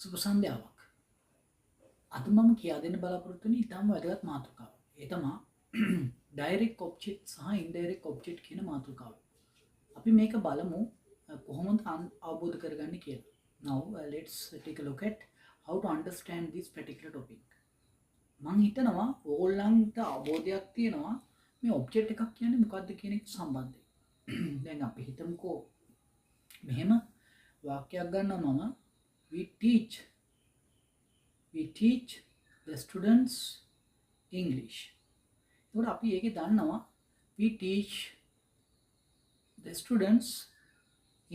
සුබ සන්ධ්‍යාවක්. අද මම කියා දෙන්න බලාපොරොත්තු වෙන්නේ ඊටම වැදගත් මාතෘකාවක්. ඒ තමයි ඩයරෙක්ට් ඔබ්ජෙක්ට් සහ ඉන්ඩයරෙක්ට් ඔබ්ජෙක්ට් කියන මාතෘකාව. අපි මේක බලමු කොහොමද අවබෝධ කරගන්නේ කියලා. Now let's take a look at how to understand this particular topic. මම හිතනවා ඕගොල්ලන්ට අවබෝධයක් තියෙනවා මේ ඔබ්ජෙක්ට් එකක් කියන්නේ මොකක්ද කියන එක සම්බන්ධයෙන්. දැන් අපි හිතමුකෝ මෙහෙම වාක්‍යයක් ගන්නවා මම we teach the students English. එතකොට අපි ඒකේ දන්නවා we teach the students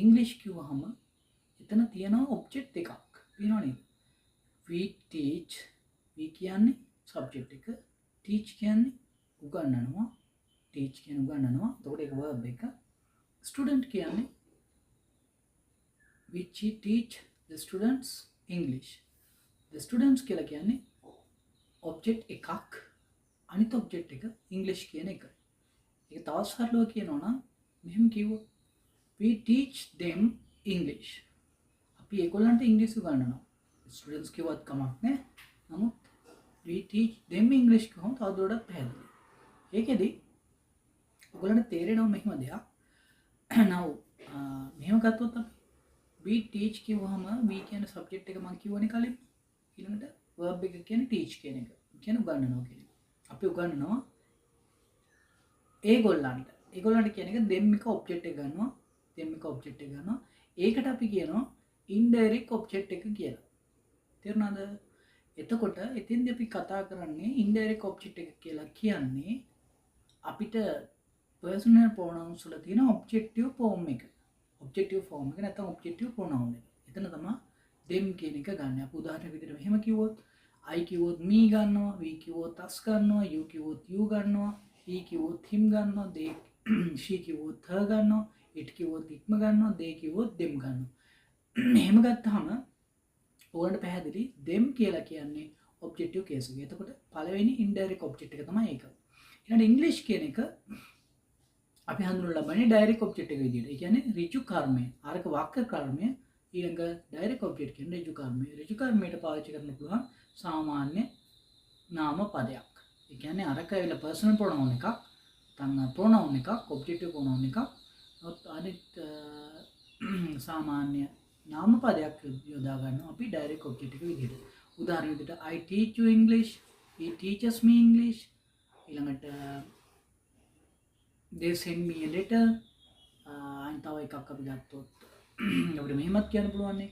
English කිව්වහම එතන තියෙනවා ඔබ්ජෙක්ට් එකක්. තියෙනව නේද? we teach we කියන්නේ subject එක, teach කියන්නේ උගන්වනවා, teach කියන්නේ උගන්වනවා. එතකොට ඒක verb එක. student කියන්නේ we teach the students English. The students කියලා කියන්නේ object එකක්, අනිත් object එක English කියන එක. ඒක තවත් සරලව කියනවා නම් මෙහෙම කිව්වොත් we teach them English. අපි ඒගොල්ලන්ට ඉංග්‍රීසි උගන්වනවා. students කිව්වත් කමක් නැහැ. නමුත් we teach them English කියවම තවදුරටත් පැහැදිලි. ඒකෙදි ඔයගොල්ලන්ට තේරෙනවා මෙහෙම දෙයක්. now මෙහෙම ගත්තොත් අපි we teach කිව්වහම we කියන subject එක මම කියවනේ කලින්. ඊළඟට verb එක කියන්නේ teach කියන එක. කියන්නේ උගන්වනවා කියන එක. අපි උගන්වනවා ඒගොල්ලන්ට කියන එක them එක object එක ගන්නවා. them එක object එක ගන්නවා. ඒකට අපි කියනවා indirect object එක කියලා. තේරුණාද? එතකොට එතෙන්දී අපි කතා කරන්නේ indirect object එක කියලා කියන්නේ අපිට personal pronouns වල තියෙන objective form එක. objective form එක නැත්නම් objective pronoun එක. එතන තමයි them කියන එක ගන්න. අපි උදාහරණ විදිහට මෙහෙම කිව්වොත් I කිව්වොත් me ගන්නවා, we කිව්වොත් us ගන්නවා, you කිව්වොත් you ගන්නවා, he කිව්වොත් him ගන්නවා, they she කිව්වොත් her ගන්නවා, it කිව්වොත් itම ගන්නවා, they කිව්වොත් them ගන්නවා. මෙහෙම ගත්තාම ඕගොල්ලන්ට පැහැදිලි them කියලා කියන්නේ objective case එක. එතකොට පළවෙනි indirect object එක තමයි ඒක. ඊළඟ English කියන එක අපි හඳුන්වලා ලබන්නේ direct object එක විදිහට. ඒ කියන්නේ ඍජු කර්මය. අරක වාක්‍ය කර්මය ඊළඟ direct object කියන්නේ ඍජු කර්මය. ඍජු කර්මයට පාවිච්චි කරන්න පුළුවන් සාමාන්‍ය නාම පදයක්. ඒ කියන්නේ අරක ඇවිල්ලා personal pronoun එකක්, නැත්නම් pronoun එකක්, objective pronoun එකක්. අනිත් සාමාන්‍ය නාම පදයක් යොදා ගන්නවා අපි direct object එක විදිහට. උදාහරණ විදිහට I teach you English, he teaches me English. ඊළඟට they send me a letter. අනිත් තව එකක් අපි ගත්තොත් අපිට මෙහෙමත් කියන්න පුළුවන් නේ